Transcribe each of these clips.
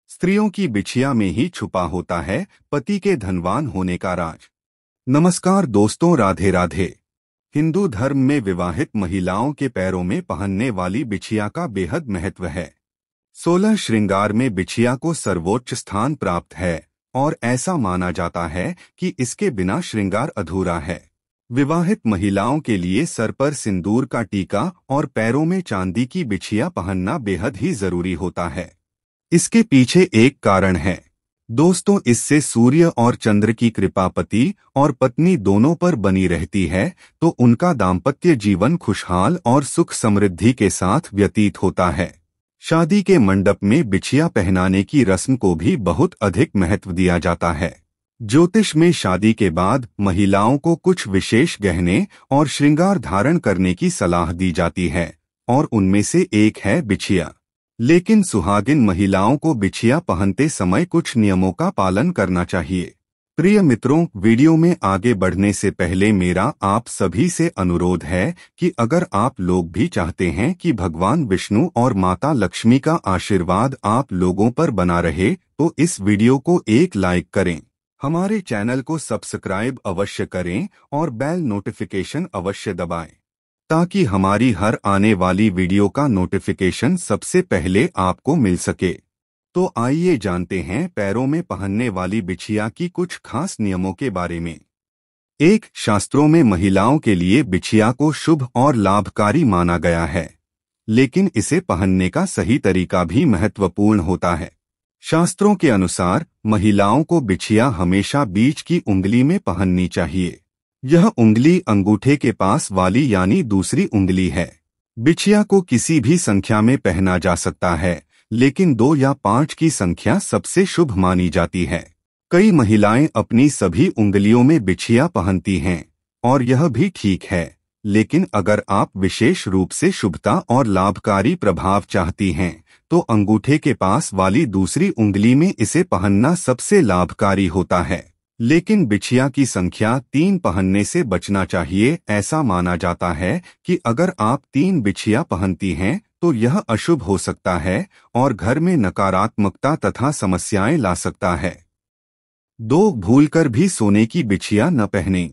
स्त्रियों की बिछिया में ही छुपा होता है पति के धनवान होने का राज। नमस्कार दोस्तों, राधे राधे। हिंदू धर्म में विवाहित महिलाओं के पैरों में पहनने वाली बिछिया का बेहद महत्व है। 16 श्रृंगार में बिछिया को सर्वोच्च स्थान प्राप्त है और ऐसा माना जाता है कि इसके बिना श्रृंगार अधूरा है। विवाहित महिलाओं के लिए सर पर सिंदूर का टीका और पैरों में चांदी की बिछिया पहनना बेहद ही जरूरी होता है। इसके पीछे एक कारण है दोस्तों, इससे सूर्य और चंद्र की कृपा पति और पत्नी दोनों पर बनी रहती है, तो उनका दाम्पत्य जीवन खुशहाल और सुख समृद्धि के साथ व्यतीत होता है। शादी के मंडप में बिछिया पहनाने की रस्म को भी बहुत अधिक महत्व दिया जाता है। ज्योतिष में शादी के बाद महिलाओं को कुछ विशेष गहने और श्रृंगार धारण करने की सलाह दी जाती है और उनमें से एक है बिछिया। लेकिन सुहागिन महिलाओं को बिछिया पहनते समय कुछ नियमों का पालन करना चाहिए। प्रिय मित्रों, वीडियो में आगे बढ़ने से पहले मेरा आप सभी से अनुरोध है कि अगर आप लोग भी चाहते हैं कि भगवान विष्णु और माता लक्ष्मी का आशीर्वाद आप लोगों पर बना रहे, तो इस वीडियो को एक लाइक करें, हमारे चैनल को सब्सक्राइब अवश्य करें और बेल नोटिफिकेशन अवश्य दबाएं, ताकि हमारी हर आने वाली वीडियो का नोटिफिकेशन सबसे पहले आपको मिल सके। तो आइए जानते हैं पैरों में पहनने वाली बिछिया की कुछ खास नियमों के बारे में। 1. शास्त्रों में महिलाओं के लिए बिछिया को शुभ और लाभकारी माना गया है, लेकिन इसे पहनने का सही तरीका भी महत्वपूर्ण होता है। शास्त्रों के अनुसार महिलाओं को बिछिया हमेशा बीच की उंगली में पहननी चाहिए। यह उंगली अंगूठे के पास वाली यानी दूसरी उंगली है। बिछिया को किसी भी संख्या में पहना जा सकता है, लेकिन 2 या 5 की संख्या सबसे शुभ मानी जाती है। कई महिलाएं अपनी सभी उंगलियों में बिछिया पहनती हैं और यह भी ठीक है, लेकिन अगर आप विशेष रूप से शुभता और लाभकारी प्रभाव चाहती हैं, तो अंगूठे के पास वाली दूसरी उंगली में इसे पहनना सबसे लाभकारी होता है। लेकिन बिछिया की संख्या 3 पहनने से बचना चाहिए। ऐसा माना जाता है कि अगर आप 3 बिछिया पहनती हैं तो यह अशुभ हो सकता है और घर में नकारात्मकता तथा समस्याएं ला सकता है। 2. भूलकर भी सोने की बिछिया न पहनें।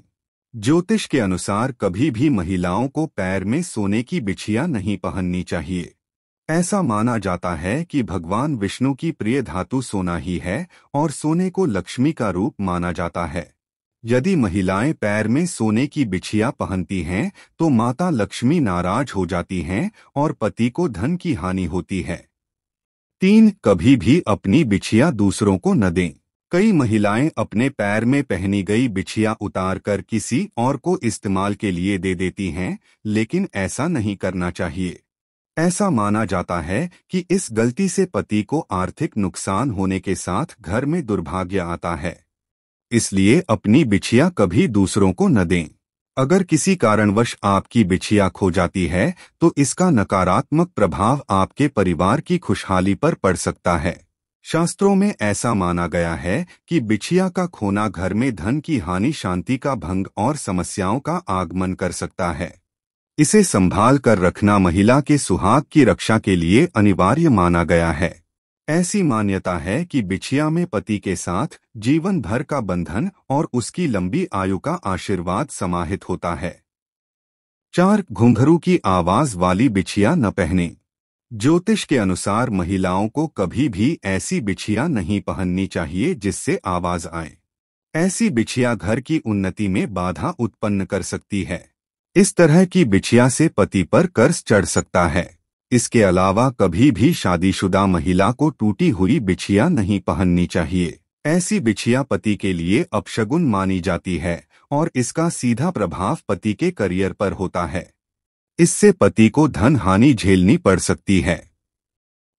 ज्योतिष के अनुसार कभी भी महिलाओं को पैर में सोने की बिछिया नहीं पहननी चाहिए। ऐसा माना जाता है कि भगवान विष्णु की प्रिय धातु सोना ही है और सोने को लक्ष्मी का रूप माना जाता है। यदि महिलाएं पैर में सोने की बिछिया पहनती हैं तो माता लक्ष्मी नाराज हो जाती हैं और पति को धन की हानि होती है। 3. कभी भी अपनी बिछिया दूसरों को न दें। कई महिलाएं अपने पैर में पहनी गई बिछिया उतार कर किसी और को इस्तेमाल के लिए दे देती हैं, लेकिन ऐसा नहीं करना चाहिए। ऐसा माना जाता है कि इस गलती से पति को आर्थिक नुकसान होने के साथ घर में दुर्भाग्य आता है। इसलिए अपनी बिछिया कभी दूसरों को न दें। अगर किसी कारणवश आपकी बिछिया खो जाती है तो इसका नकारात्मक प्रभाव आपके परिवार की खुशहाली पर पड़ सकता है। शास्त्रों में ऐसा माना गया है कि बिछिया का खोना घर में धन की हानि, शांति का भंग और समस्याओं का आगमन कर सकता है। इसे संभाल कर रखना महिला के सुहाग की रक्षा के लिए अनिवार्य माना गया है। ऐसी मान्यता है कि बिछिया में पति के साथ जीवन भर का बंधन और उसकी लंबी आयु का आशीर्वाद समाहित होता है। 4. घुंघरू की आवाज वाली बिछिया न पहनें। ज्योतिष के अनुसार महिलाओं को कभी भी ऐसी बिछिया नहीं पहननी चाहिए जिससे आवाज आए। ऐसी बिछिया घर की उन्नति में बाधा उत्पन्न कर सकती है। इस तरह की बिछिया से पति पर कर्ज चढ़ सकता है। इसके अलावा कभी भी शादीशुदा महिला को टूटी हुई बिछिया नहीं पहननी चाहिए। ऐसी बिछिया पति के लिए अपशगुन मानी जाती है और इसका सीधा प्रभाव पति के करियर पर होता है। इससे पति को धन हानि झेलनी पड़ सकती है।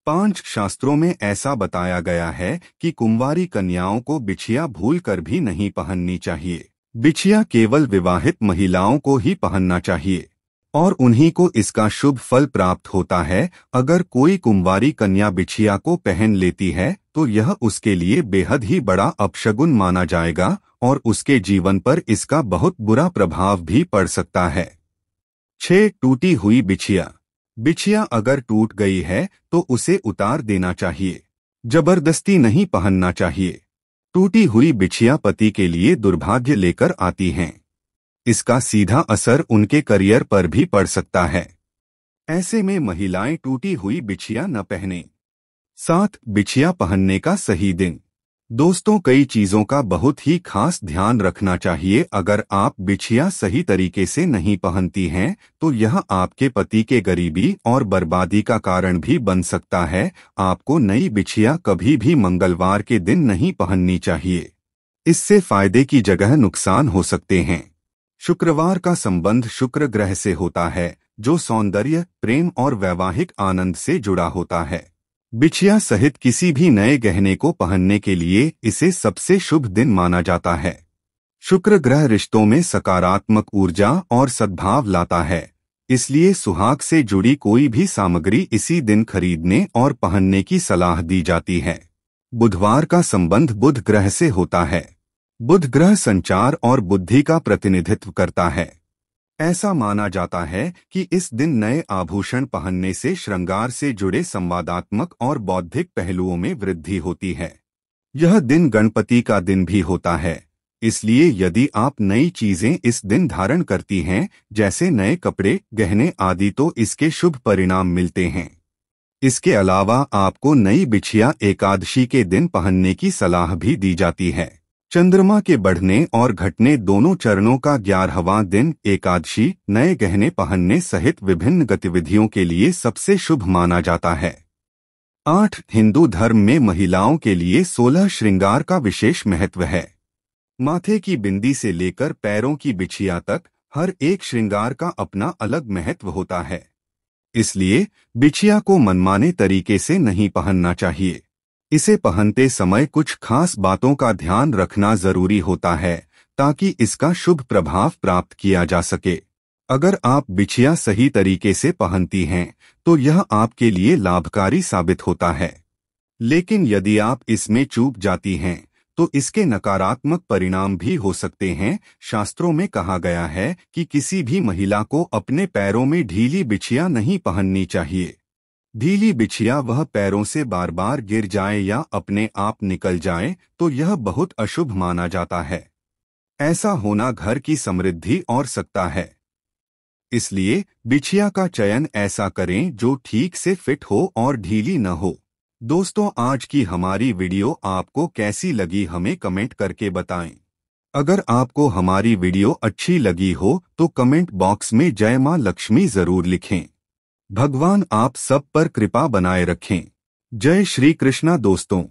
5. शास्त्रों में ऐसा बताया गया है कि कुंवारी कन्याओं को बिछिया भूलकर भी नहीं पहननी चाहिए। बिछिया केवल विवाहित महिलाओं को ही पहनना चाहिए और उन्हीं को इसका शुभ फल प्राप्त होता है। अगर कोई कुंवारी कन्या बिछिया को पहन लेती है तो यह उसके लिए बेहद ही बड़ा अपशगुन माना जाएगा और उसके जीवन पर इसका बहुत बुरा प्रभाव भी पड़ सकता है। 6. टूटी हुई बिछिया। बिछिया अगर टूट गई है तो उसे उतार देना चाहिए। जबरदस्ती नहीं पहनना चाहिए। टूटी हुई बिछिया पति के लिए दुर्भाग्य लेकर आती हैं। इसका सीधा असर उनके करियर पर भी पड़ सकता है। ऐसे में महिलाएं टूटी हुई बिछिया न पहनें। 7. बिछिया पहनने का सही दिन। दोस्तों, कई चीजों का बहुत ही खास ध्यान रखना चाहिए। अगर आप बिछिया सही तरीके से नहीं पहनती हैं तो यह आपके पति के गरीबी और बर्बादी का कारण भी बन सकता है। आपको नई बिछिया कभी भी मंगलवार के दिन नहीं पहननी चाहिए। इससे फायदे की जगह नुकसान हो सकते हैं। शुक्रवार का संबंध शुक्र ग्रह से होता है, जो सौंदर्य, प्रेम और वैवाहिक आनंद से जुड़ा होता है। बिछिया सहित किसी भी नए गहने को पहनने के लिए इसे सबसे शुभ दिन माना जाता है। शुक्र ग्रह रिश्तों में सकारात्मक ऊर्जा और सद्भाव लाता है, इसलिए सुहाग से जुड़ी कोई भी सामग्री इसी दिन खरीदने और पहनने की सलाह दी जाती है। बुधवार का संबंध बुध ग्रह से होता है। बुध ग्रह संचार और बुद्धि का प्रतिनिधित्व करता है। ऐसा माना जाता है कि इस दिन नए आभूषण पहनने से श्रृंगार से जुड़े संवादात्मक और बौद्धिक पहलुओं में वृद्धि होती है। यह दिन गणपति का दिन भी होता है, इसलिए यदि आप नई चीजें इस दिन धारण करती हैं, जैसे नए कपड़े, गहने आदि, तो इसके शुभ परिणाम मिलते हैं। इसके अलावा आपको नई बिछिया एकादशी के दिन पहनने की सलाह भी दी जाती है। चंद्रमा के बढ़ने और घटने दोनों चरणों का 11वां दिन एकादशी नए गहने पहनने सहित विभिन्न गतिविधियों के लिए सबसे शुभ माना जाता है। 8. हिंदू धर्म में महिलाओं के लिए 16 श्रृंगार का विशेष महत्व है। माथे की बिंदी से लेकर पैरों की बिछिया तक हर एक श्रृंगार का अपना अलग महत्व होता है। इसलिए बिछिया को मनमाने तरीके से नहीं पहनना चाहिए। इसे पहनते समय कुछ खास बातों का ध्यान रखना जरूरी होता है ताकि इसका शुभ प्रभाव प्राप्त किया जा सके। अगर आप बिछिया सही तरीके से पहनती हैं तो यह आपके लिए लाभकारी साबित होता है, लेकिन यदि आप इसमें चूक जाती हैं तो इसके नकारात्मक परिणाम भी हो सकते हैं। शास्त्रों में कहा गया है कि किसी भी महिला को अपने पैरों में ढीली बिछिया नहीं पहननी चाहिए। ढीली बिछिया वह पैरों से बार बार गिर जाए या अपने आप निकल जाए तो यह बहुत अशुभ माना जाता है। ऐसा होना घर की समृद्धि और सकता है। इसलिए बिछिया का चयन ऐसा करें जो ठीक से फिट हो और ढीली न हो। दोस्तों, आज की हमारी वीडियो आपको कैसी लगी हमें कमेंट करके बताएं। अगर आपको हमारी वीडियो अच्छी लगी हो तो कमेंट बॉक्स में जय मां लक्ष्मी जरूर लिखें। भगवान आप सब पर कृपा बनाए रखें। जय श्री कृष्णा दोस्तों।